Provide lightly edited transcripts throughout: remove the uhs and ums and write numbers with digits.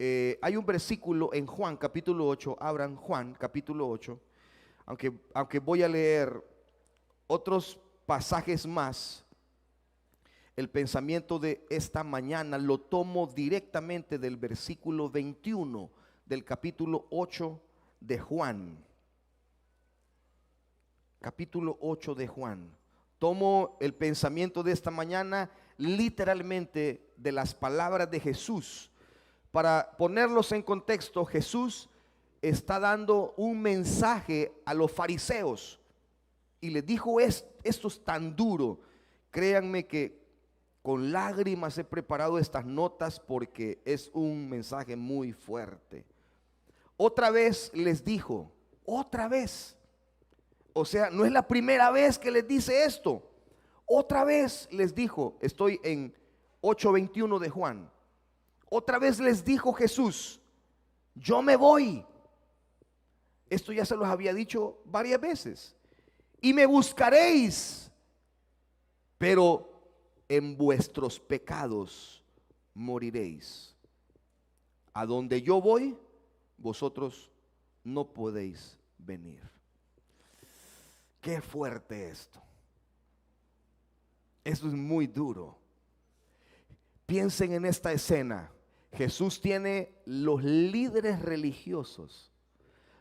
Hay un versículo en Juan capítulo 8, abran Juan capítulo 8, aunque voy a leer otros pasajes más. El pensamiento de esta mañana lo tomo directamente del versículo 21 del capítulo 8 de Juan. Capítulo 8 de Juan. Tomo el pensamiento de esta mañana literalmente de las palabras de Jesús. Para ponerlos en contexto, Jesús está dando un mensaje a los fariseos y les dijo esto es tan duro. Créanme que con lágrimas he preparado estas notas porque es un mensaje muy fuerte. Otra vez les dijo, otra vez. O sea, no es la primera vez que les dice esto. Otra vez les dijo, estoy en 8:21 de Juan. Otra vez les dijo Jesús, yo me voy. Esto ya se los había dicho varias veces. Y me buscaréis, pero en vuestros pecados moriréis. A donde yo voy, vosotros no podéis venir. Qué fuerte esto. Esto es muy duro. Piensen en esta escena. Jesús tiene los líderes religiosos,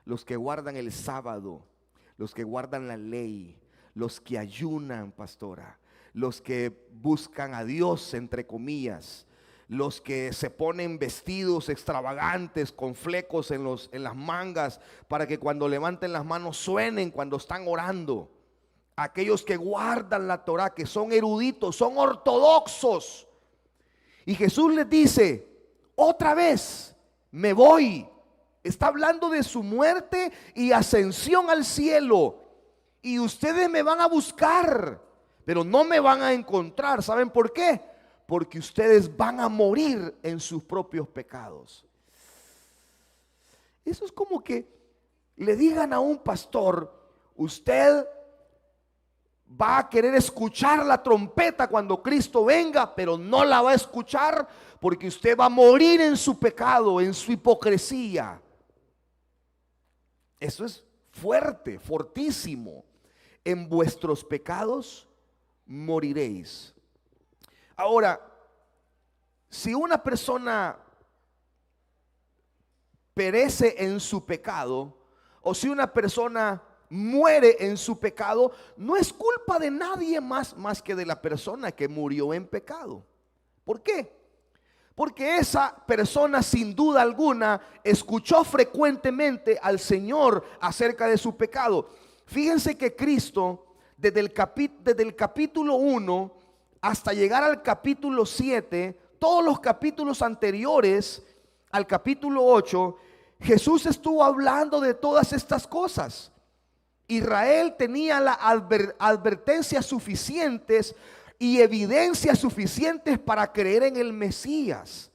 los que guardan el sábado, los que guardan la ley, los que ayunan, pastora, los que buscan a Dios, entre comillas, los que se ponen vestidos extravagantes con flecos en las mangas para que cuando levanten las manos suenen cuando están orando. Aquellos que guardan la Torá, que son eruditos, son ortodoxos. Y Jesús les dice, otra vez me voy. Está hablando de su muerte y ascensión al cielo. Y ustedes me van a buscar, pero no me van a encontrar. ¿Saben por qué? Porque ustedes van a morir en sus propios pecados. Eso es como que le digan a un pastor, usted va a querer escuchar la trompeta cuando Cristo venga, pero no la va a escuchar porque usted va a morir en su pecado, en su hipocresía. Eso es fuerte, fortísimo. En vuestros pecados moriréis. Ahora, si una persona perece en su pecado, o si una persona muere en su pecado, no es culpa de nadie más que de la persona que murió en pecado. ¿Por qué? Porque esa persona sin duda alguna escuchó frecuentemente al Señor acerca de su pecado. Fíjense que Cristo desde el capítulo 1 hasta llegar al capítulo 7, todos los capítulos anteriores al capítulo 8, Jesús estuvo hablando de todas estas cosas. Israel tenía las advertencias suficientes y evidencias suficientes para creer en el Mesías.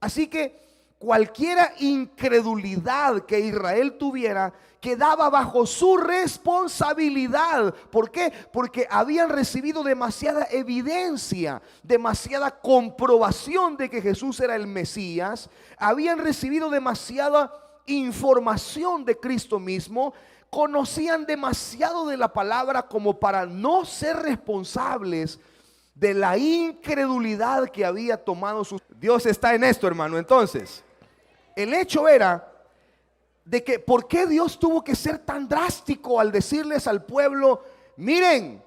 Así que cualquier incredulidad que Israel tuviera quedaba bajo su responsabilidad. ¿Por qué? Porque habían recibido demasiada evidencia, demasiada comprobación de que Jesús era el Mesías. Habían recibido demasiada información de Cristo mismo. Conocían demasiado de la palabra como para no ser responsables de la incredulidad que había tomado sus... Dios está en esto, hermano. Entonces, el hecho era de que ¿por qué Dios tuvo que ser tan drástico al decirles al pueblo, miren,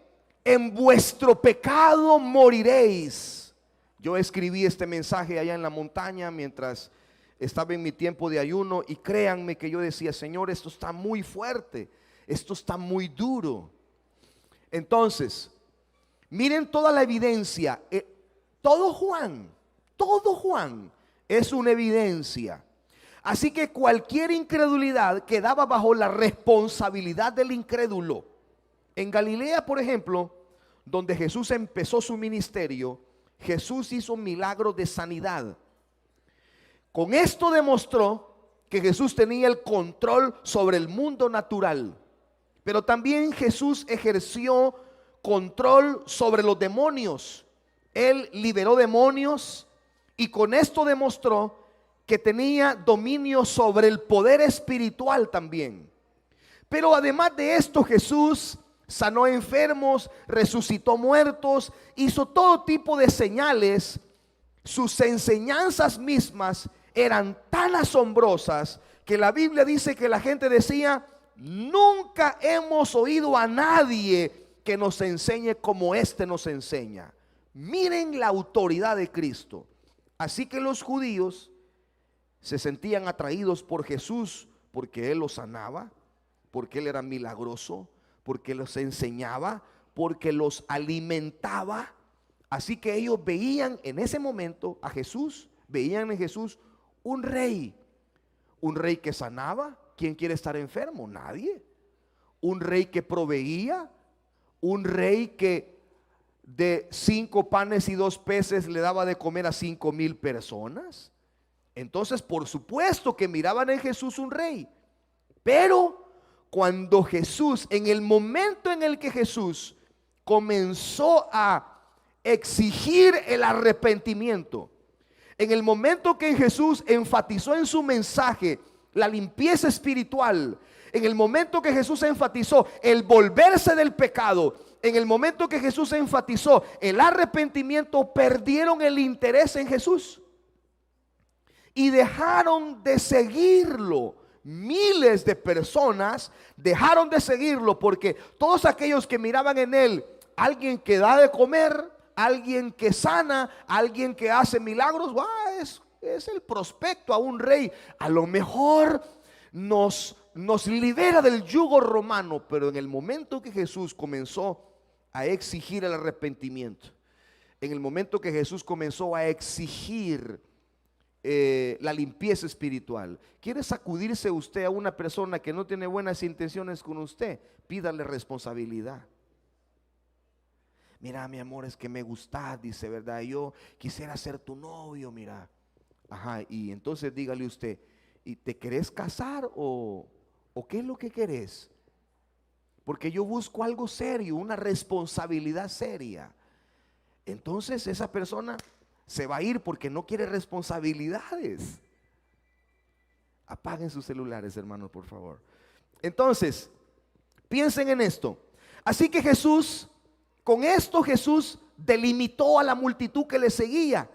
en vuestro pecado moriréis? Yo escribí este mensaje allá en la montaña mientras estaba en mi tiempo de ayuno, y créanme que yo decía, Señor, esto está muy fuerte, esto está muy duro. Entonces, miren toda la evidencia. Todo Juan es una evidencia. Así que cualquier incredulidad quedaba bajo la responsabilidad del incrédulo. En Galilea, por ejemplo, donde Jesús empezó su ministerio, Jesús hizo milagros de sanidad. Con esto demostró que Jesús tenía el control sobre el mundo natural, pero también Jesús ejerció control sobre los demonios. Él liberó demonios y con esto demostró que tenía dominio sobre el poder espiritual también. Pero además de esto, Jesús sanó enfermos, resucitó muertos, hizo todo tipo de señales. Sus enseñanzas mismas eran tan asombrosas que la Biblia dice que la gente decía: nunca hemos oído a nadie que nos enseñe como este nos enseña. Miren la autoridad de Cristo. Así que los judíos se sentían atraídos por Jesús porque Él los sanaba, porque Él era milagroso, porque los enseñaba, porque los alimentaba. Así que ellos veían en ese momento a Jesús, veían en Jesús un rey que sanaba. ¿Quién quiere estar enfermo? Nadie. Un rey que proveía, un rey que de 5 panes y 2 peces le daba de comer a 5,000 personas. Entonces, por supuesto que miraban en Jesús un rey. Pero cuando Jesús, en el momento en el que Jesús comenzó a exigir el arrepentimiento, en el momento que Jesús enfatizó en su mensaje la limpieza espiritual, en el momento que Jesús enfatizó el volverse del pecado, en el momento que Jesús enfatizó el arrepentimiento, perdieron el interés en Jesús y dejaron de seguirlo. Miles de personas dejaron de seguirlo porque todos aquellos que miraban en él alguien que da de comer, alguien que sana, alguien que hace milagros, es el prospecto a un rey. A lo mejor nos libera del yugo romano. Pero en el momento que Jesús comenzó a exigir el arrepentimiento, en el momento que Jesús comenzó a exigir la limpieza espiritual, ¿quiere sacudirse usted a una persona que no tiene buenas intenciones con usted? Pídale responsabilidad. Mira, mi amor, es que me gustas, dice, ¿verdad? Yo quisiera ser tu novio, mira. Ajá, y entonces dígale usted: ¿y te querés casar o qué es lo que querés? Porque yo busco algo serio, una responsabilidad seria. Entonces esa persona se va a ir porque no quiere responsabilidades. Apaguen sus celulares, hermanos, por favor. Entonces, piensen en esto. Así que Jesús, con esto Jesús delimitó a la multitud que le seguía.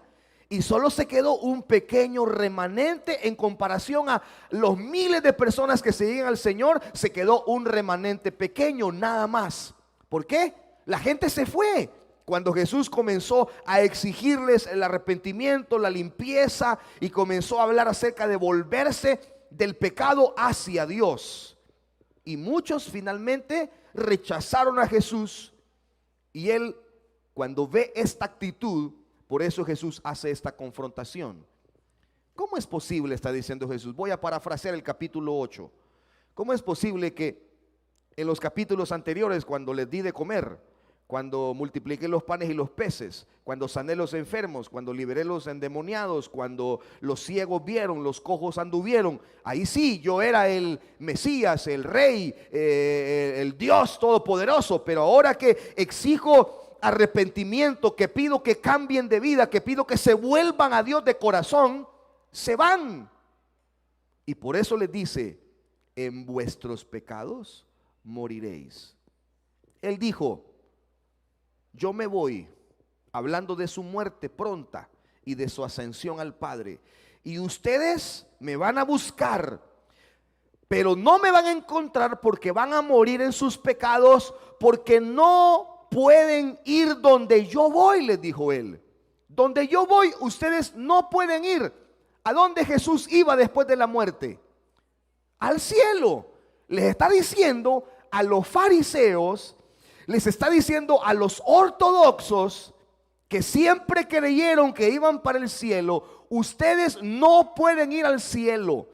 Y solo se quedó un pequeño remanente en comparación a los miles de personas que seguían al Señor. Se quedó un remanente pequeño, nada más. ¿Por qué? La gente se fue cuando Jesús comenzó a exigirles el arrepentimiento, la limpieza, y comenzó a hablar acerca de volverse del pecado hacia Dios. Y muchos finalmente rechazaron a Jesús. Y él, cuando ve esta actitud, por eso Jesús hace esta confrontación. ¿Cómo es posible?, está diciendo Jesús. Voy a parafrasear el capítulo 8. ¿Cómo es posible que en los capítulos anteriores, cuando les di de comer, cuando multipliqué los panes y los peces, cuando sané los enfermos, cuando liberé los endemoniados, cuando los ciegos vieron, los cojos anduvieron, ahí sí yo era el Mesías, el Rey, el Dios Todopoderoso? Pero ahora que exijo arrepentimiento, que pido que cambien de vida, que pido que se vuelvan a Dios de corazón, se van. Y por eso les dice: en vuestros pecados moriréis. Él dijo: yo me voy, hablando de su muerte pronta y de su ascensión al Padre, y ustedes me van a buscar, pero no me van a encontrar, porque van a morir en sus pecados, porque no pueden ir donde yo voy, les dijo él. Donde yo voy, ustedes no pueden ir. ¿A dónde Jesús iba después de la muerte? Al cielo. Les está diciendo a los fariseos, les está diciendo a los ortodoxos que siempre creyeron que iban para el cielo: ustedes no pueden ir al cielo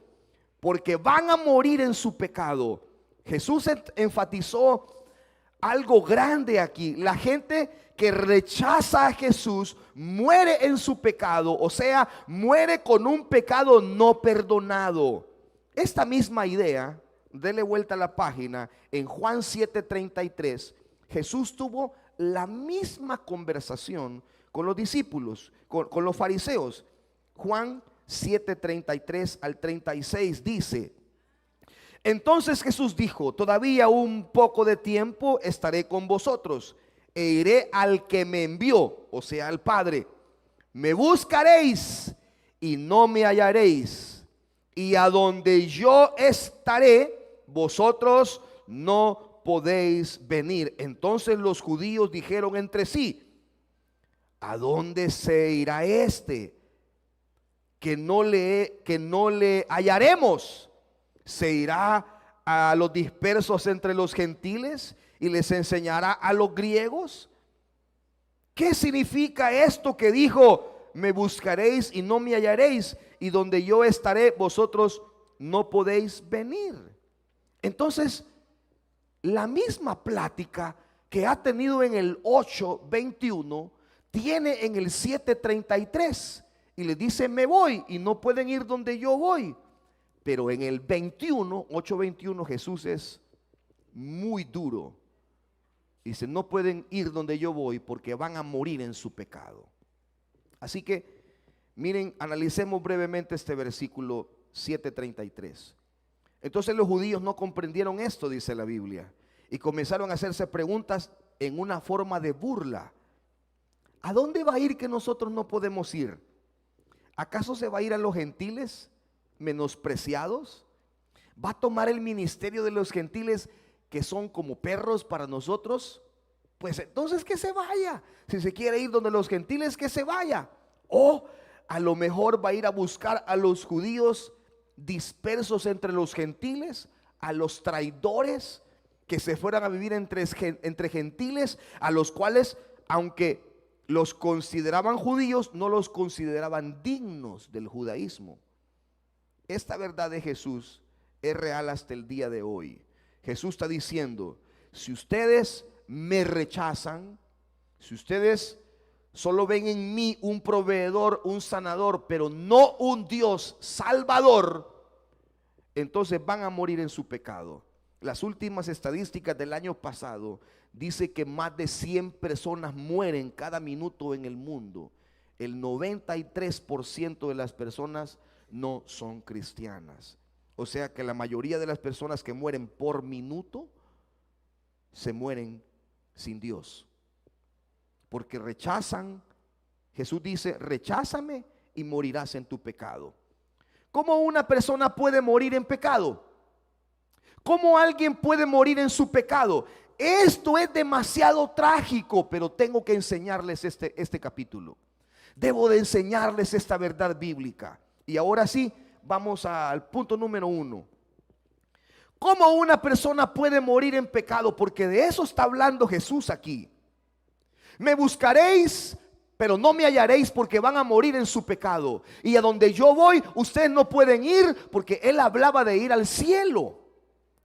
porque van a morir en su pecado. Jesús enfatizó algo grande aquí. La gente que rechaza a Jesús muere en su pecado, o sea, muere con un pecado no perdonado. Esta misma idea, dele vuelta a la página, en Juan 7:33, Jesús tuvo la misma conversación con los discípulos, con los fariseos. Juan 7:33 al 36 dice: entonces Jesús dijo: todavía un poco de tiempo estaré con vosotros, e iré al que me envió, o sea, al Padre. Me buscaréis y no me hallaréis, y a donde yo estaré, vosotros no podéis venir. Entonces los judíos dijeron entre sí: ¿a dónde se irá este? Que no le hallaremos. ¿Se irá a los dispersos entre los gentiles y les enseñará a los griegos? ¿Qué significa esto que dijo: me buscaréis y no me hallaréis, y donde yo estaré, vosotros no podéis venir? Entonces, la misma plática que ha tenido en el 8:21 tiene en el 7:33, y le dice: me voy y no pueden ir donde yo voy. Pero en el 8:21 Jesús es muy duro. Dice: no pueden ir donde yo voy porque van a morir en su pecado. Así que miren, analicemos brevemente este versículo 7:33. Entonces los judíos no comprendieron esto, dice la Biblia, y comenzaron a hacerse preguntas en una forma de burla. ¿A dónde va a ir que nosotros no podemos ir? ¿Acaso se va a ir a los gentiles menospreciados? ¿Va a tomar el ministerio de los gentiles que son como perros para nosotros? Pues entonces que se vaya. Si se quiere ir donde los gentiles, que se vaya. O a lo mejor va a ir a buscar a los judíos dispersos entre los gentiles, a los traidores que se fueran a vivir entre gentiles, a los cuales, aunque los consideraban judíos, no los consideraban dignos del judaísmo. Esta verdad de Jesús es real hasta el día de hoy. Jesús está diciendo: si ustedes me rechazan, si ustedes solo ven en mí un proveedor, un sanador, pero no un Dios salvador, entonces van a morir en su pecado. Las últimas estadísticas del año pasado dice que más de 100 personas mueren cada minuto en el mundo. El 93% de las personas no son cristianas. O sea que la mayoría de las personas que mueren por minuto se mueren sin Dios, porque rechazan. Jesús dice: recházame y morirás en tu pecado. ¿Cómo una persona puede morir en pecado? ¿Cómo alguien puede morir en su pecado? Esto es demasiado trágico, pero tengo que enseñarles este capítulo. Debo de enseñarles esta verdad bíblica. Y ahora sí, vamos al punto número 1. ¿Cómo una persona puede morir en pecado? Porque de eso está hablando Jesús aquí. Me buscaréis, pero no me hallaréis, porque van a morir en su pecado. Y a donde yo voy, ustedes no pueden ir, porque él hablaba de ir al cielo.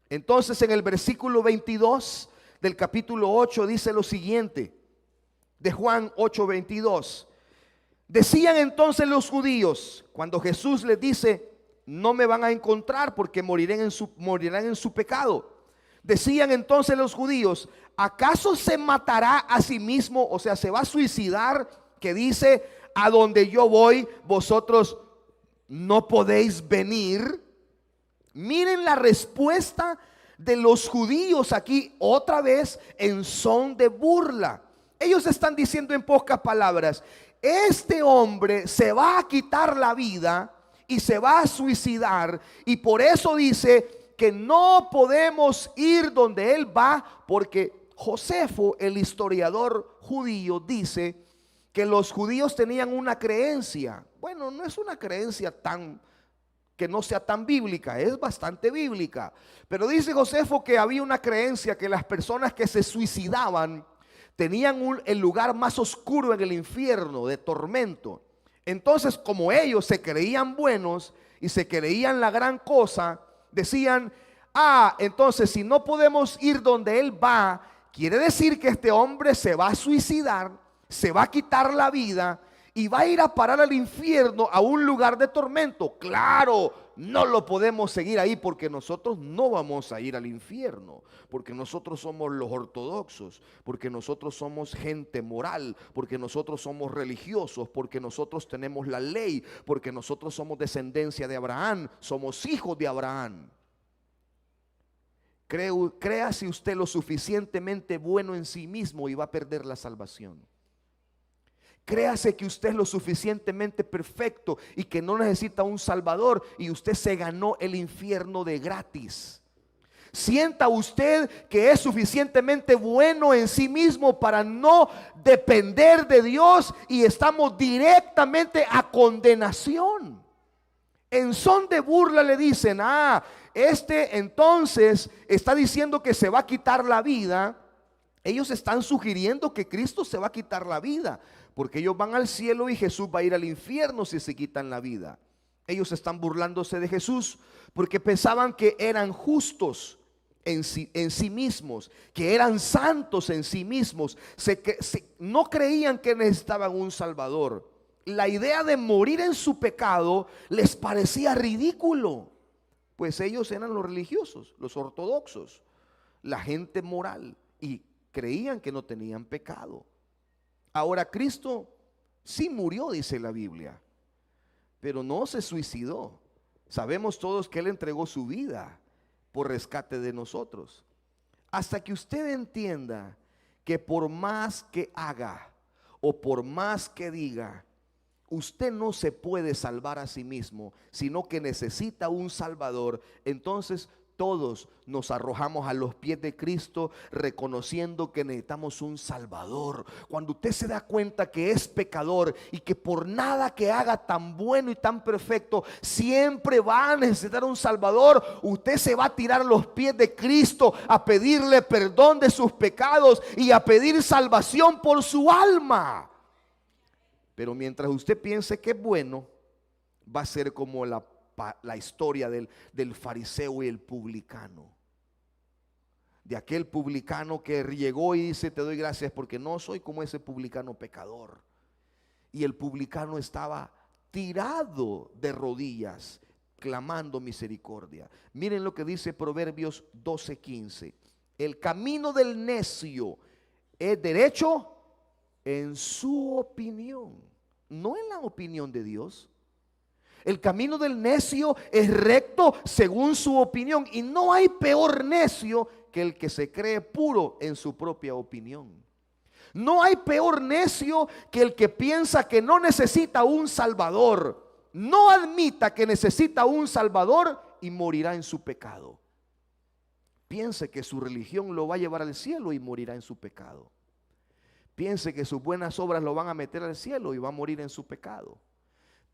Entonces en el versículo 22 del capítulo 8 dice lo siguiente, de Juan 8:22. Decían entonces los judíos, cuando Jesús les dice: no me van a encontrar porque morirán en su pecado. Decían entonces los judíos: ¿acaso se matará a sí mismo? O sea, se va a suicidar, que dice: a donde yo voy, vosotros no podéis venir. Miren la respuesta de los judíos aquí, otra vez en son de burla. Ellos están diciendo en pocas palabras: este hombre se va a quitar la vida y se va a suicidar, y por eso dice que no podemos ir donde él va, porque Josefo, el historiador judío, dice que los judíos tenían una creencia. Bueno, no es una creencia que no sea tan bíblica, es bastante bíblica, pero dice Josefo que había una creencia que las personas que se suicidaban tenían el lugar más oscuro en el infierno, de tormento. Entonces, como ellos se creían buenos y se creían la gran cosa, decían: entonces si no podemos ir donde él va, quiere decir que este hombre se va a suicidar, se va a quitar la vida, y va a ir a parar al infierno, a un lugar de tormento. Claro, no lo podemos seguir ahí porque nosotros no vamos a ir al infierno, porque nosotros somos los ortodoxos, porque nosotros somos gente moral, porque nosotros somos religiosos, porque nosotros tenemos la ley, porque nosotros somos descendencia de Abraham, somos hijos de Abraham. Créase usted lo suficientemente bueno en sí mismo y va a perder la salvación. Créase que usted es lo suficientemente perfecto y que no necesita un salvador, y usted se ganó el infierno de gratis. Sienta usted que es suficientemente bueno en sí mismo para no depender de Dios, y estamos directamente a condenación. En son de burla le dicen: entonces está diciendo que se va a quitar la vida. Ellos están sugiriendo que Cristo se va a quitar la vida, porque ellos van al cielo y Jesús va a ir al infierno si se quitan la vida. Ellos están burlándose de Jesús porque pensaban que eran justos en sí mismos, que eran santos en sí mismos. No creían que necesitaban un salvador. La idea de morir en su pecado les parecía ridículo, pues ellos eran los religiosos, los ortodoxos, la gente moral, y creían que no tenían pecado. Ahora, Cristo sí murió, dice la Biblia, pero no se suicidó. Sabemos todos que Él entregó su vida por rescate de nosotros. Hasta que usted entienda que por más que haga o por más que diga, usted no se puede salvar a sí mismo, sino que necesita un Salvador, entonces todos nos arrojamos a los pies de Cristo, reconociendo que necesitamos un Salvador. Cuando usted se da cuenta que es pecador y que por nada que haga tan bueno y tan perfecto siempre va a necesitar un Salvador, usted se va a tirar a los pies de Cristo a pedirle perdón de sus pecados y a pedir salvación por su alma. Pero mientras usted piense que es bueno, va a ser como la historia del fariseo y el publicano. De aquel publicano que llegó y dice: te doy gracias porque no soy como ese publicano pecador. Y el publicano estaba tirado de rodillas, clamando misericordia. Miren lo que dice Proverbios 12:15. El camino del necio es derecho en su opinión, no en la opinión de Dios. El camino del necio es recto según su opinión, y no hay peor necio que el que se cree puro en su propia opinión. No hay peor necio que el que piensa que no necesita un salvador. No admita que necesita un salvador y morirá en su pecado. Piense que su religión lo va a llevar al cielo y morirá en su pecado. Piense que sus buenas obras lo van a meter al cielo y va a morir en su pecado.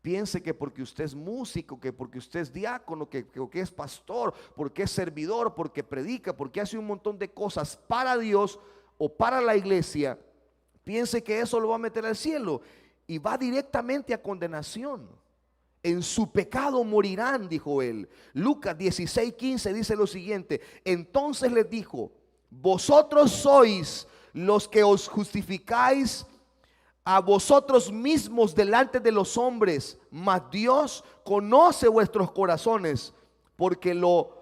Piense que porque usted es músico, que porque usted es diácono, que es pastor, porque es servidor, porque predica, porque hace un montón de cosas para Dios o para la iglesia, piense que eso lo va a meter al cielo y va directamente a condenación. En su pecado morirán, dijo él. Lucas 16:15 dice lo siguiente: entonces les dijo: vosotros sois los que os justificáis a vosotros mismos delante de los hombres, mas Dios conoce vuestros corazones, porque lo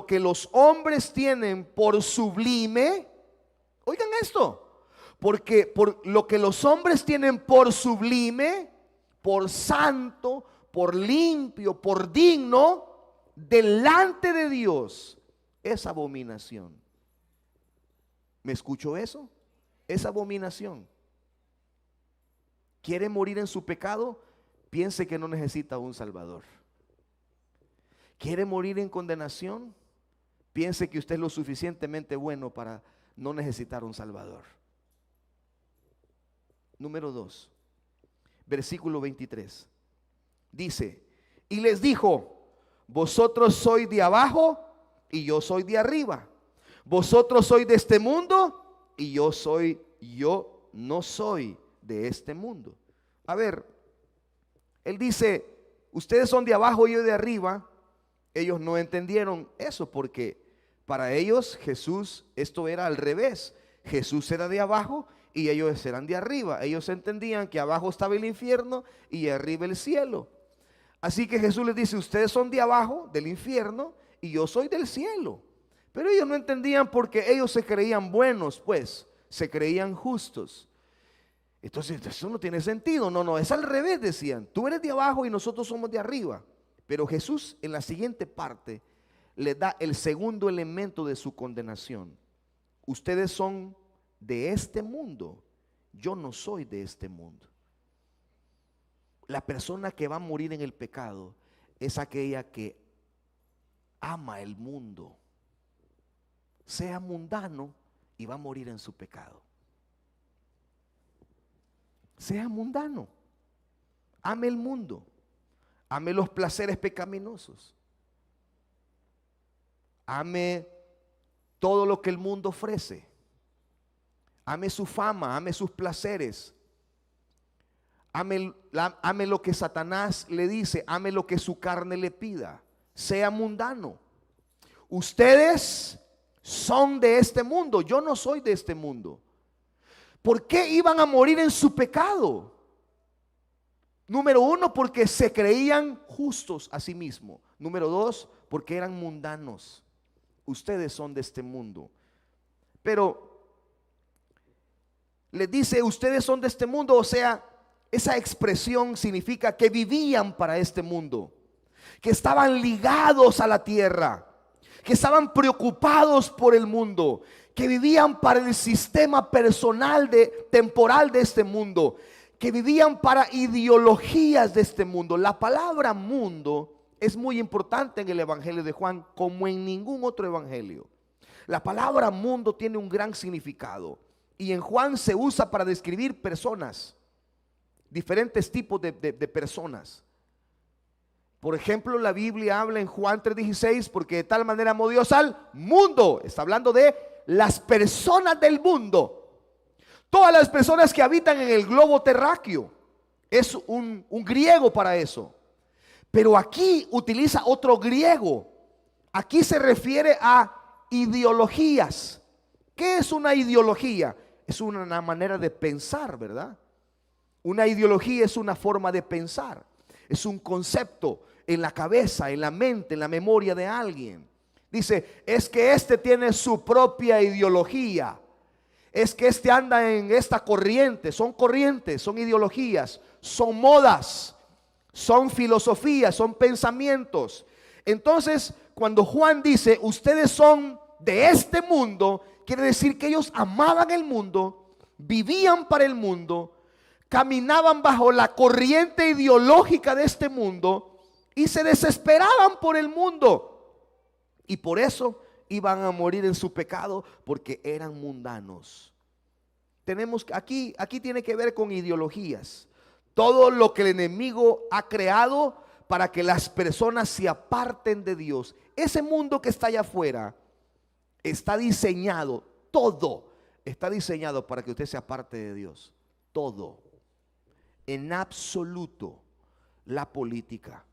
que los hombres tienen por sublime, oigan esto, porque por lo que los hombres tienen por sublime, por santo, por limpio, por digno, delante de Dios, es abominación. ¿Me escuchó eso? Es abominación. ¿Quiere morir en su pecado? Piense que no necesita un salvador. ¿Quiere morir en condenación? Piense que usted es lo suficientemente bueno para no necesitar un salvador. Número 2, versículo 23. Dice: y les dijo: vosotros sois de abajo y yo soy de arriba. Vosotros sois de este mundo y yo no soy de este mundo. A ver, él dice: ustedes son de abajo y yo de arriba. Ellos no entendieron eso, porque para ellos Jesús, esto era al revés. Jesús era de abajo y ellos eran de arriba. Ellos entendían que abajo estaba el infierno y arriba el cielo. Así que Jesús les dice, ustedes son de abajo, del infierno, y yo soy del cielo. Pero ellos no entendían porque ellos se creían buenos, pues, se creían justos. Entonces eso no tiene sentido. No, es al revés, decían. Tú eres de abajo y nosotros somos de arriba. Pero Jesús en la siguiente parte le da el segundo elemento de su condenación. Ustedes son de este mundo, yo no soy de este mundo. La persona que va a morir en el pecado es aquella que ama el mundo, sea mundano y va a morir en su pecado. Sea mundano, ame el mundo, ame los placeres pecaminosos, ame todo lo que el mundo ofrece, ame su fama, ame sus placeres, ame lo que Satanás le dice, ame lo que su carne le pida, sea mundano. Ustedes son de este mundo, yo no soy de este mundo. ¿Por qué iban a morir en su pecado? Número uno, porque se creían justos a sí mismos. Número dos, porque eran mundanos. Ustedes son de este mundo. Pero les dice, ustedes son de este mundo, o sea, esa expresión significa que vivían para este mundo, que estaban ligados a la tierra, que estaban preocupados por el mundo, que vivían para el sistema personal temporal de este mundo, que vivían para ideologías de este mundo. La palabra mundo es muy importante en el Evangelio de Juan, como en ningún otro evangelio. La palabra mundo tiene un gran significado y en Juan se usa para describir personas, diferentes tipos de personas. Por ejemplo, la Biblia habla en Juan 3:16, porque de tal manera amó Dios al mundo. Está hablando de las personas del mundo. Todas las personas que habitan en el globo terráqueo. Es un griego para eso. Pero aquí utiliza otro griego. Aquí se refiere a ideologías. ¿Qué es una ideología? Es una manera de pensar, ¿verdad? Una ideología es una forma de pensar. Es un concepto en la cabeza, en la mente, en la memoria de alguien. Dice, es que este tiene su propia ideología. Es que este anda en esta corriente. Son corrientes, son ideologías, son modas, son filosofías, son pensamientos. Entonces, cuando Juan dice, ustedes son de este mundo, quiere decir que ellos amaban el mundo, vivían para el mundo, caminaban bajo la corriente ideológica de este mundo y se desesperaban por el mundo. Y por eso iban a morir en su pecado, porque eran mundanos. Tenemos aquí tiene que ver con ideologías. Todo lo que el enemigo ha creado para que las personas se aparten de Dios. Ese mundo que está allá afuera está diseñado, todo está diseñado para que usted se aparte de Dios. Todo, en absoluto. La política.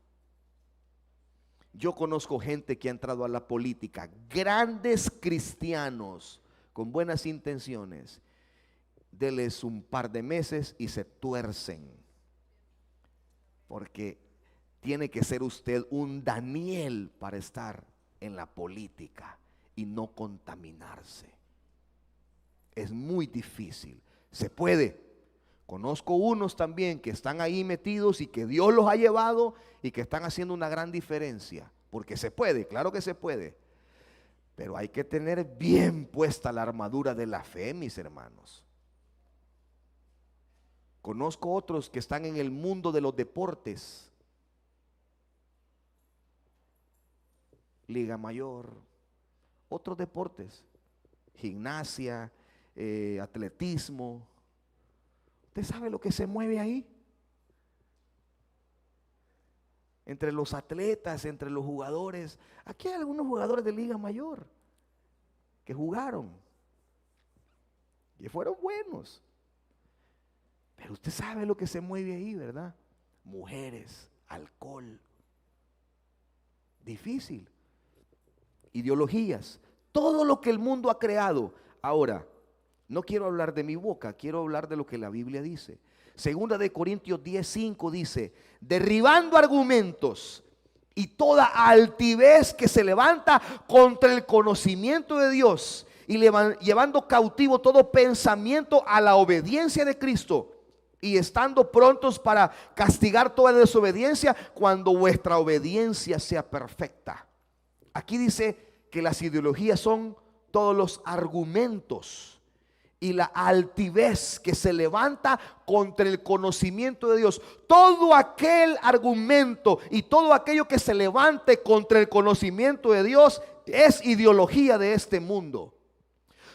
Yo conozco gente que ha entrado a la política, grandes cristianos con buenas intenciones. Deles un par de meses y se tuercen, porque tiene que ser usted un Daniel para estar en la política y no contaminarse. Es muy difícil. Se puede. Conozco unos también que están ahí metidos y que Dios los ha llevado y que están haciendo una gran diferencia. Porque se puede, claro que se puede. Pero hay que tener bien puesta la armadura de la fe, mis hermanos. Conozco otros que están en el mundo de los deportes. Liga Mayor, otros deportes, gimnasia, atletismo. ¿Usted sabe lo que se mueve ahí? Entre los atletas, entre los jugadores. Aquí hay algunos jugadores de Liga Mayor que jugaron y fueron buenos. Pero usted sabe lo que se mueve ahí, ¿verdad? Mujeres, alcohol. Difícil. Ideologías. Todo lo que el mundo ha creado. Ahora, No quiero hablar de mi boca, quiero hablar de lo que la Biblia dice. Segunda de Corintios 10:5 dice: derribando argumentos y toda altivez que se levanta contra el conocimiento de Dios, y llevando cautivo todo pensamiento a la obediencia de Cristo, y estando prontos para castigar toda desobediencia cuando vuestra obediencia sea perfecta. Aquí dice que las ideologías son todos los argumentos y la altivez que se levanta contra el conocimiento de Dios. Todo aquel argumento y todo aquello que se levante contra el conocimiento de Dios es ideología de este mundo.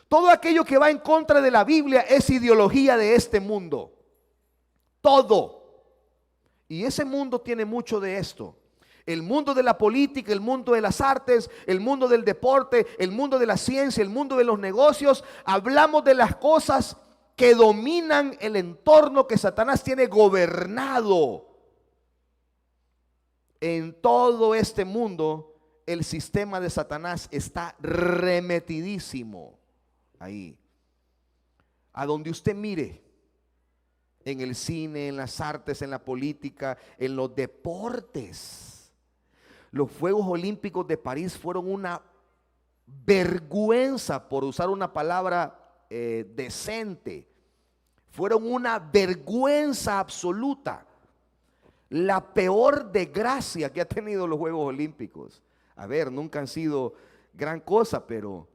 Todo aquello que va en contra de la Biblia es ideología de este mundo. Todo. Y ese mundo tiene mucho de esto. El mundo de la política, el mundo de las artes, el mundo del deporte, el mundo de la ciencia, el mundo de los negocios. Hablamos de las cosas que dominan el entorno que Satanás tiene gobernado. En todo este mundo, el sistema de Satanás está remetidísimo ahí. A donde usted mire, en el cine, en las artes, en la política, en los deportes. Los Juegos Olímpicos de París fueron una vergüenza, por usar una palabra decente. Fueron una vergüenza absoluta. La peor desgracia que ha tenido los Juegos Olímpicos. A ver, nunca han sido gran cosa, pero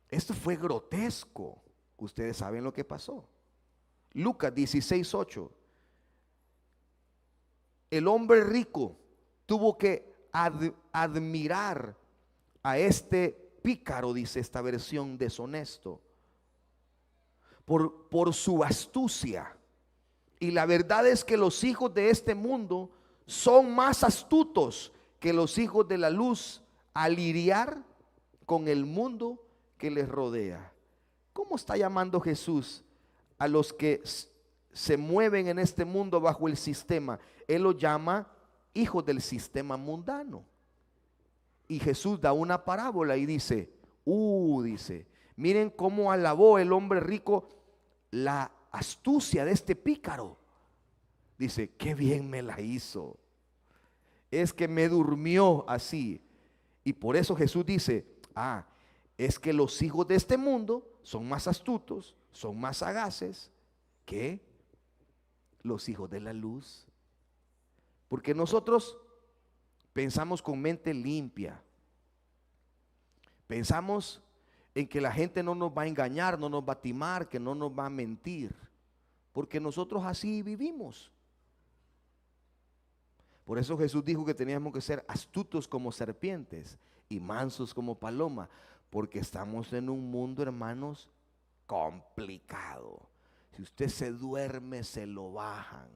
esto fue grotesco. Ustedes saben lo que pasó. Lucas 16:8. El hombre rico tuvo que admirar a este pícaro, dice esta versión, deshonesto, por su astucia. Y la verdad es que los hijos de este mundo son más astutos que los hijos de la luz al lidiar con el mundo que les rodea. ¿Cómo está llamando Jesús a los que se mueven en este mundo bajo el sistema? Él los llama hijos del sistema mundano. Y Jesús da una parábola y dice, dice, miren cómo alabó el hombre rico la astucia de este pícaro. Dice, qué bien me la hizo. Es que me durmió así. Y por eso Jesús dice, es que los hijos de este mundo son más astutos, son más sagaces que los hijos de la luz. Porque nosotros pensamos con mente limpia. Pensamos en que la gente no nos va a engañar, no nos va a timar, que no nos va a mentir. Porque nosotros así vivimos. Por eso Jesús dijo que teníamos que ser astutos como serpientes y mansos como paloma. Porque estamos en un mundo, hermanos, complicado. Si usted se duerme, se lo bajan.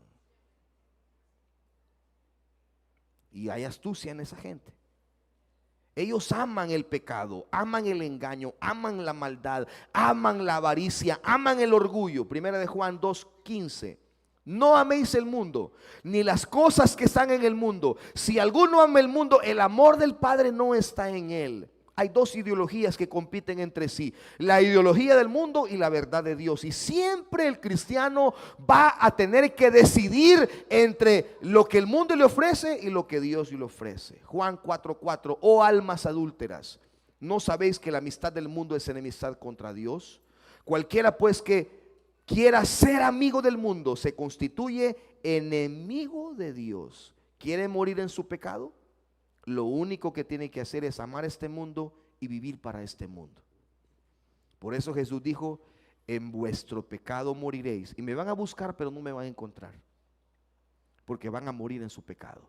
Y hay astucia en esa gente. Ellos aman el pecado, aman el engaño, aman la maldad, aman la avaricia, aman el orgullo. Primera de Juan 2:15. No améis el mundo, ni las cosas que están en el mundo. Si alguno ama el mundo, el amor del Padre no está en él. Hay dos ideologías que compiten entre sí: la ideología del mundo y la verdad de Dios. Y siempre el cristiano va a tener que decidir entre lo que el mundo le ofrece y lo que Dios le ofrece. Juan 4:4. Oh almas adúlteras, ¿no sabéis que la amistad del mundo es enemistad contra Dios? Cualquiera pues que quiera ser amigo del mundo se constituye enemigo de Dios. ¿Quiere morir en su pecado? Lo único que tiene que hacer es amar este mundo y vivir para este mundo. Por eso Jesús dijo, en vuestro pecado moriréis. Y me van a buscar, pero no me van a encontrar. Porque van a morir en su pecado.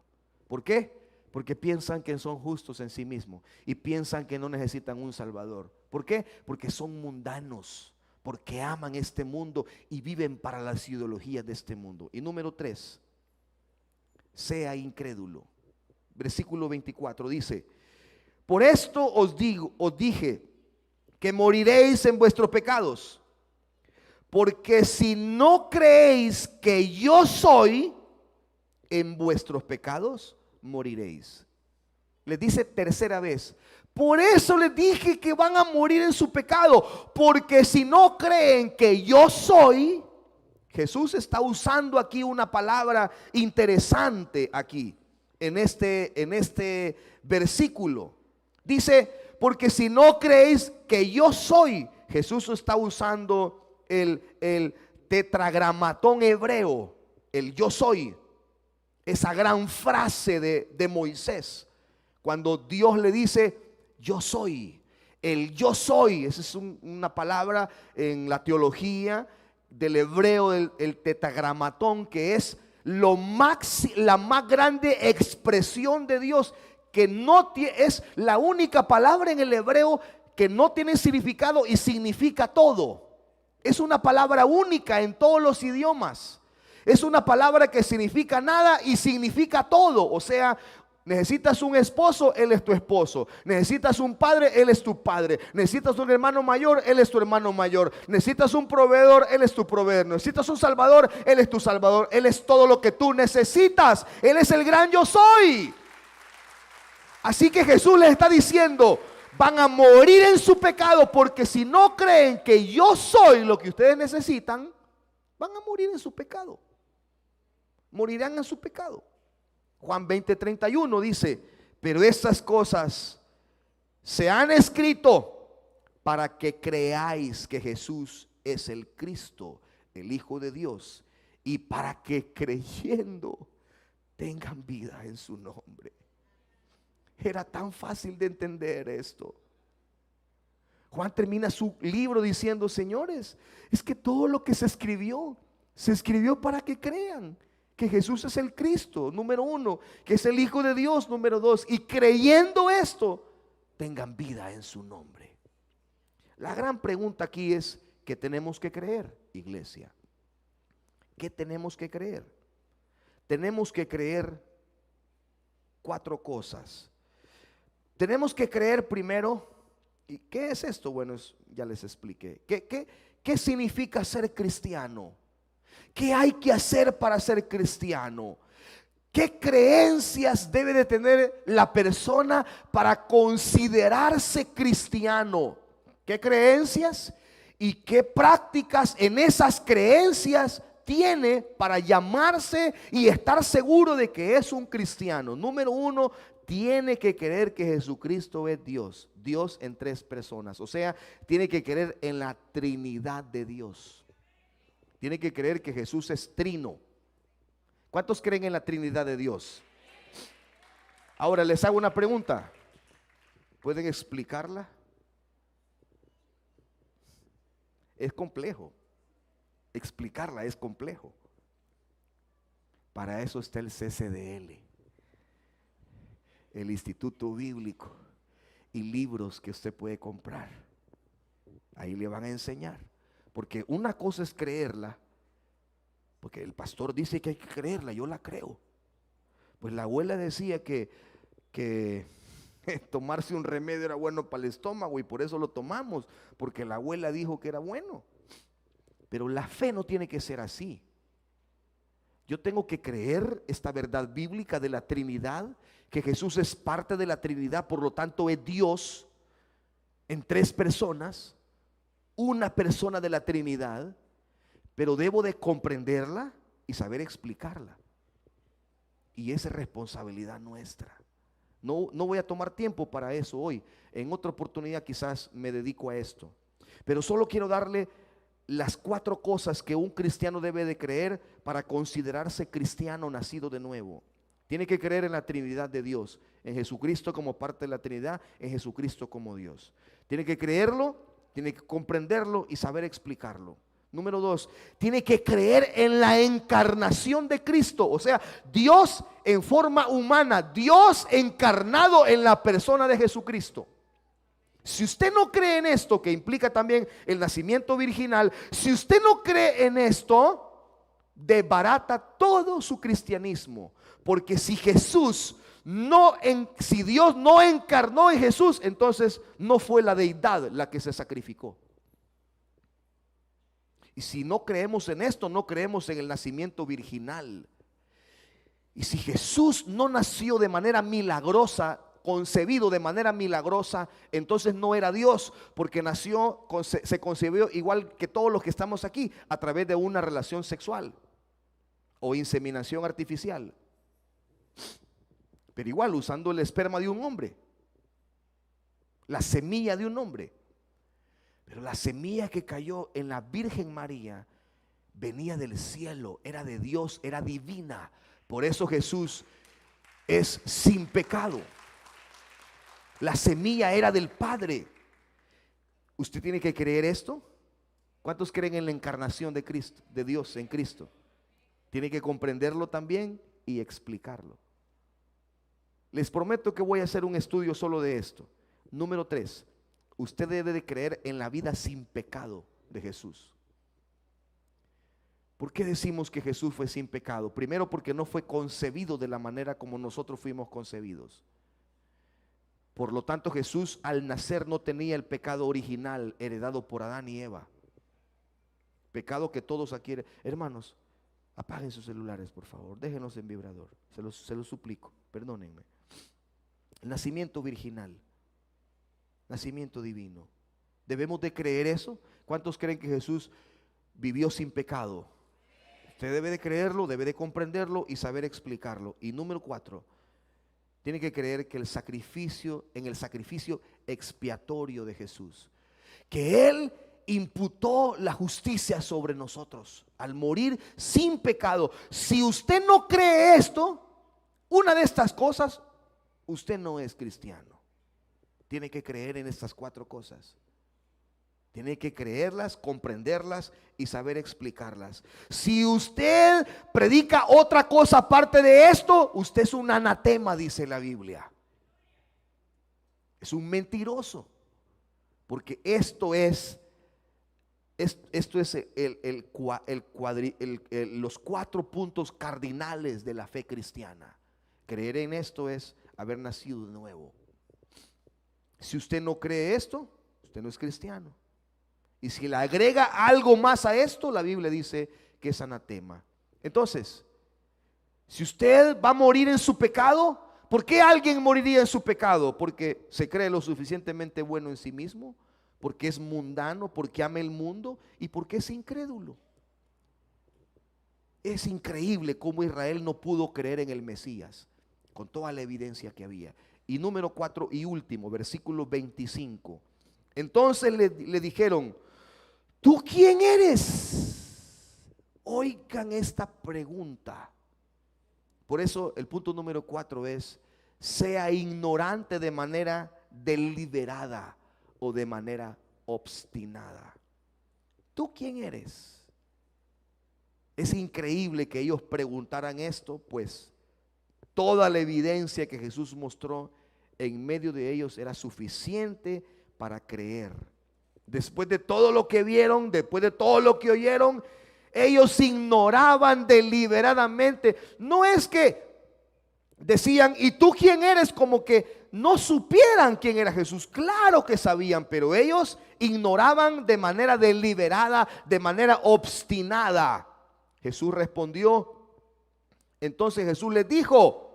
¿Por qué? Porque piensan que son justos en sí mismos y piensan que no necesitan un salvador. ¿Por qué? Porque son mundanos, porque aman este mundo y viven para las ideologías de este mundo. Y número 3, sea incrédulo. Versículo 24 dice, por esto os dije que moriréis en vuestros pecados, porque si no creéis que yo soy, en vuestros pecados moriréis. Les dice tercera vez: por eso les dije que van a morir en su pecado, porque si no creen que yo soy. Jesús está usando aquí una palabra interesante aquí, en este versículo. Dice, porque si no creéis que yo soy. Jesús está usando el tetragramatón hebreo, el yo soy, esa gran frase de Moisés, cuando Dios le dice, yo soy. El yo soy, esa es una palabra en la teología del hebreo, el tetragramatón, que es la más grande expresión de Dios, que no es la única palabra en el hebreo que no tiene significado y significa todo. Es una palabra única en todos los idiomas. Es una palabra que significa nada y significa todo. O sea, necesitas un esposo, él es tu esposo. Necesitas un padre, él es tu padre. Necesitas un hermano mayor, él es tu hermano mayor. Necesitas un proveedor, él es tu proveedor. Necesitas un salvador, él es tu salvador. Él es todo lo que tú necesitas. Él es el gran yo soy. Así que Jesús les está diciendo, van a morir en su pecado, porque si no creen que yo soy lo que ustedes necesitan, van a morir en su pecado. Morirán en su pecado. Juan 20:31 dice, pero estas cosas se han escrito para que creáis que Jesús es el Cristo, el Hijo de Dios, y para que creyendo tengan vida en su nombre. Era tan fácil de entender esto. Juan termina su libro diciendo, señores, es que todo lo que se escribió para que crean que Jesús es el Cristo, número uno, que es el Hijo de Dios, número dos, y creyendo esto, tengan vida en su nombre. La gran pregunta aquí es, ¿qué tenemos que creer, iglesia? ¿Qué tenemos que creer? Tenemos que creer 4 cosas. Tenemos que creer primero, ¿y qué es esto? Bueno, ya les expliqué. ¿Qué significa ser cristiano? ¿Qué hay que hacer para ser cristiano? ¿Qué creencias debe de tener la persona para considerarse cristiano? ¿Qué creencias y qué prácticas en esas creencias tiene para llamarse y estar seguro de que es un cristiano? Número uno, tiene que creer que Jesucristo es Dios, Dios en 3 personas. O sea, tiene que creer en la Trinidad de Dios. Tiene que creer que Jesús es trino. ¿Cuántos creen en la Trinidad de Dios? Ahora les hago una pregunta. ¿Pueden explicarla? Es complejo. Explicarla es complejo. Para eso está el CCDL, el Instituto Bíblico, y libros que usted puede comprar. Ahí le van a enseñar. Porque una cosa es creerla, porque el pastor dice que hay que creerla, yo la creo. Pues la abuela decía que tomarse un remedio era bueno para el estómago y por eso lo tomamos, porque la abuela dijo que era bueno. Pero la fe no tiene que ser así. Yo tengo que creer esta verdad bíblica de la Trinidad, que Jesús es parte de la Trinidad, por lo tanto es Dios en 3 personas, una persona de la Trinidad, pero debo de comprenderla y saber explicarla. Y esa es responsabilidad nuestra. No voy a tomar tiempo para eso hoy. En otra oportunidad quizás me dedico a esto. Pero solo quiero darle las 4 cosas que un cristiano debe de creer para considerarse cristiano nacido de nuevo. Tiene que creer en la Trinidad de Dios, en Jesucristo como parte de la Trinidad, en Jesucristo como Dios. Tiene que creerlo, tiene que comprenderlo y saber explicarlo. Número 2, tiene que creer en la encarnación de Cristo, o sea, Dios en forma humana, Dios encarnado en la persona de Jesucristo. Si usted no cree en esto, que implica también el nacimiento virginal, si usted no cree en esto, desbarata todo su cristianismo. Porque si Dios no encarnó en Jesús, entonces no fue la deidad la que se sacrificó. Y si no creemos en esto, no creemos en el nacimiento virginal. Y si Jesús no nació de manera milagrosa concebido de manera milagrosa, entonces no era Dios, porque se concebió igual que todos los que estamos aquí, a través de una relación sexual o inseminación artificial, pero igual usando el esperma de un hombre, la semilla de un hombre. Pero la semilla que cayó en la Virgen María venía del cielo, era de Dios, era divina. Por eso Jesús es sin pecado. La semilla era del Padre. ¿Usted tiene que creer esto? ¿Cuántos creen en la encarnación de Cristo, de Dios en Cristo? Tiene que comprenderlo también y explicarlo. Les prometo que voy a hacer un estudio solo de esto. Número 3, usted debe de creer en la vida sin pecado de Jesús. ¿Por qué decimos que Jesús fue sin pecado? Primero, porque no fue concebido de la manera como nosotros fuimos concebidos. Por lo tanto, Jesús al nacer no tenía el pecado original heredado por Adán y Eva. Pecado que todos aquí, hermanos, apaguen sus celulares, por favor, déjenlos en vibrador, se los suplico, perdónenme. El nacimiento virginal, nacimiento divino. ¿Debemos de creer eso? ¿Cuántos creen que Jesús vivió sin pecado? Usted debe de creerlo, debe de comprenderlo y saber explicarlo. Y número 4, tiene que creer que en el sacrificio expiatorio de Jesús, que Él imputó la justicia sobre nosotros al morir sin pecado. Si usted no cree esto, una de estas cosas, usted no es cristiano. Tiene que creer en estas 4 cosas. Tiene que creerlas, comprenderlas y saber explicarlas. Si usted predica otra cosa aparte de esto, usted es un anatema, dice la Biblia. Es un mentiroso. Porque esto es los 4 puntos cardinales de la fe cristiana. Creer en esto es haber nacido de nuevo. Si usted no cree esto, usted no es cristiano. Y si le agrega algo más a esto, la Biblia dice que es anatema. Entonces, si usted va a morir en su pecado, ¿por qué alguien moriría en su pecado? Porque se cree lo suficientemente bueno en sí mismo, porque es mundano, porque ama el mundo y porque es incrédulo. Es increíble cómo Israel no pudo creer en el Mesías, con toda la evidencia que había. Y número 4 y último, versículo 25. Entonces le dijeron: ¿tú quién eres? Oigan esta pregunta. Por eso el punto número 4 es: sea ignorante de manera deliberada o de manera obstinada. ¿Tú quién eres? Es increíble que ellos preguntaran esto, pues toda la evidencia que Jesús mostró en medio de ellos era suficiente para creer. Después de todo lo que vieron, después de todo lo que oyeron, ellos ignoraban deliberadamente. No es que decían: ¿y tú quién eres? Como que no supieran quién era Jesús. Claro que sabían, pero ellos ignoraban de manera deliberada, de manera obstinada. Jesús respondió. Entonces Jesús les dijo: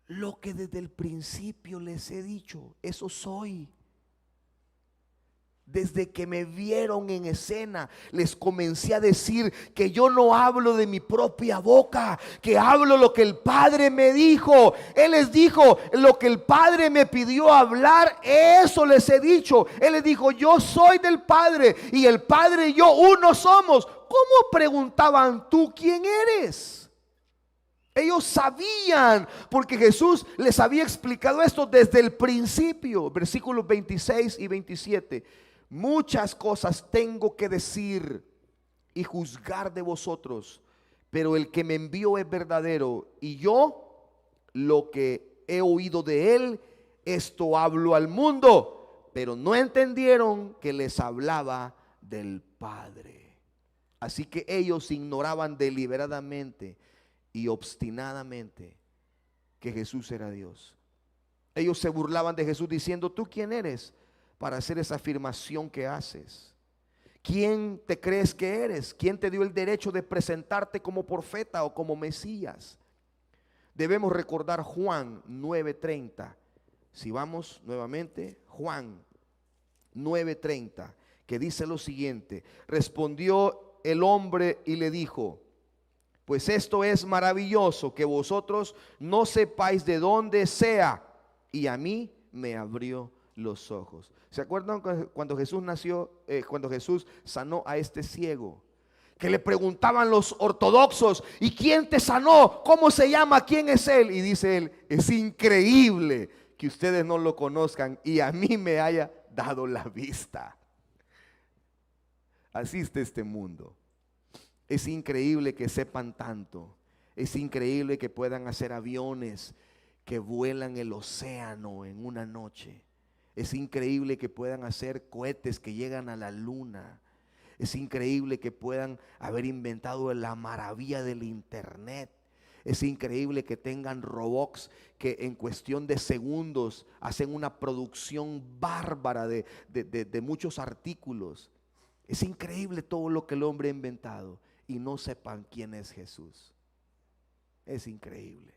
lo que desde el principio les he dicho, eso soy. Desde que me vieron en escena, les comencé a decir que yo no hablo de mi propia boca, que hablo lo que el Padre me dijo. Él les dijo: lo que el Padre me pidió hablar, eso les he dicho. Él les dijo: yo soy del Padre y el Padre y yo uno somos. ¿Cómo preguntaban: tú quién eres? Ellos sabían, porque Jesús les había explicado esto desde el principio. Versículos 26 y 27. Muchas cosas tengo que decir y juzgar de vosotros, pero el que me envió es verdadero, y yo lo que he oído de él, esto hablo al mundo. Pero no entendieron que les hablaba del Padre. Así que ellos ignoraban deliberadamente y obstinadamente que Jesús era Dios. Ellos se burlaban de Jesús diciendo: ¿tú quién eres para hacer esa afirmación que haces? ¿Quién te crees que eres? ¿Quién te dio el derecho de presentarte como profeta o como Mesías? Debemos recordar Juan 9:30. Si vamos nuevamente, Juan 9:30, que dice lo siguiente: respondió el hombre y le dijo: pues esto es maravilloso, que vosotros no sepáis de dónde sea, y a mí me abrió los ojos. ¿Se acuerdan cuando Jesús nació, cuando Jesús sanó a este ciego? Que le preguntaban los ortodoxos: ¿y quién te sanó? ¿Cómo se llama? ¿Quién es él? Y dice él: es increíble que ustedes no lo conozcan y a mí me haya dado la vista. Así está este mundo. Es increíble que sepan tanto. Es increíble que puedan hacer aviones que vuelan el océano en una noche. Es increíble que puedan hacer cohetes que llegan a la luna. Es increíble que puedan haber inventado la maravilla del internet. Es increíble que tengan robots que en cuestión de segundos hacen una producción bárbara de muchos artículos. Es increíble todo lo que el hombre ha inventado y no sepan quién es Jesús. Es increíble.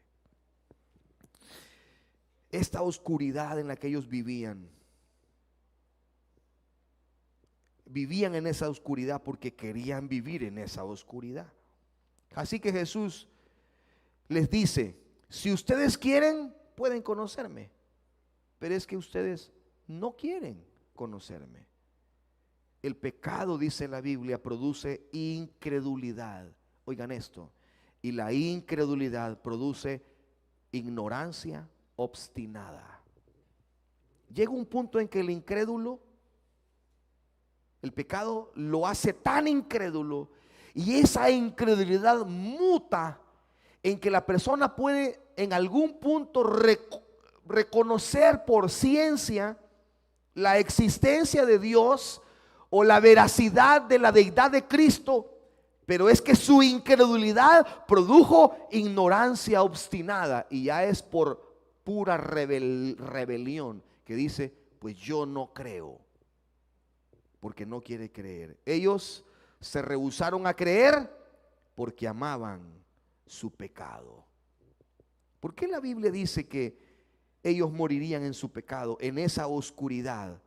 Esta oscuridad en la que ellos vivían en esa oscuridad porque querían vivir en esa oscuridad. Así que Jesús les dice: si ustedes quieren, pueden conocerme, pero es que ustedes no quieren conocerme. El pecado, dice la Biblia, produce incredulidad. Oigan esto. Y la incredulidad produce ignorancia obstinada. Llega un punto en que el incrédulo, el pecado lo hace tan incrédulo, y esa incredulidad muta en que la persona puede en algún punto reconocer por ciencia la existencia de Dios o la veracidad de la deidad de Cristo, pero es que su incredulidad produjo ignorancia obstinada, y ya es por pura rebelión que dice: pues yo no creo, porque no quiere creer. Ellos se rehusaron a creer porque amaban su pecado. ¿Por qué la Biblia dice que ellos morirían en su pecado, en esa oscuridad?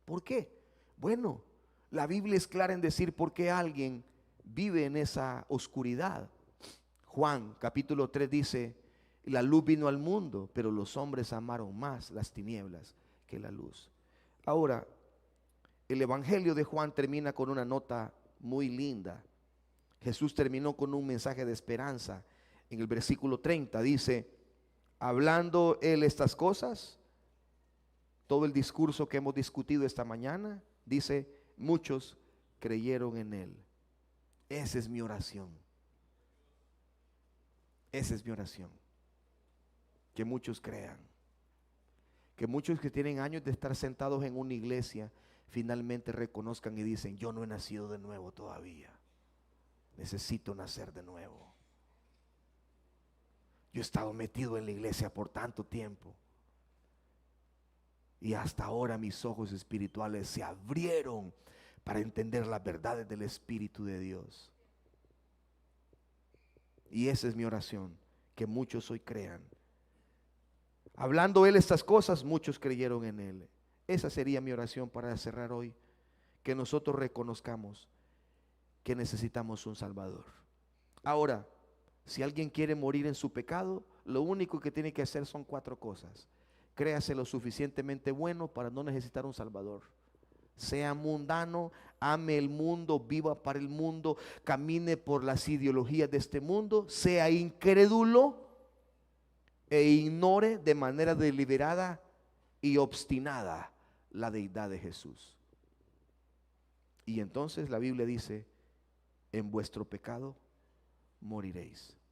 ¿Por qué? Bueno, la Biblia es clara en decir por qué alguien vive en esa oscuridad. Juan capítulo 3 dice: la luz vino al mundo, pero los hombres amaron más las tinieblas que la luz. Ahora, el Evangelio de Juan termina con una nota muy linda. Jesús terminó con un mensaje de esperanza. En el versículo 30 dice: hablando él estas cosas, todo el discurso que hemos discutido esta mañana, dice, muchos creyeron en él. Esa es mi oración. Esa es mi oración. Que muchos crean. Que muchos que tienen años de estar sentados en una iglesia finalmente reconozcan y dicen: yo no he nacido de nuevo todavía. Necesito nacer de nuevo. Yo he estado metido en la iglesia por tanto tiempo, y hasta ahora mis ojos espirituales se abrieron para entender las verdades del Espíritu de Dios. Y esa es mi oración, que muchos hoy crean. Hablando él estas cosas, muchos creyeron en él. Esa sería mi oración para cerrar hoy. Que nosotros reconozcamos que necesitamos un Salvador. Ahora, si alguien quiere morir en su pecado, lo único que tiene que hacer son 4 cosas. Créase lo suficientemente bueno para no necesitar un Salvador. Sea mundano, ame el mundo, viva para el mundo, camine por las ideologías de este mundo, sea incrédulo e ignore de manera deliberada y obstinada la deidad de Jesús. Y entonces la Biblia dice: en vuestro pecado moriréis.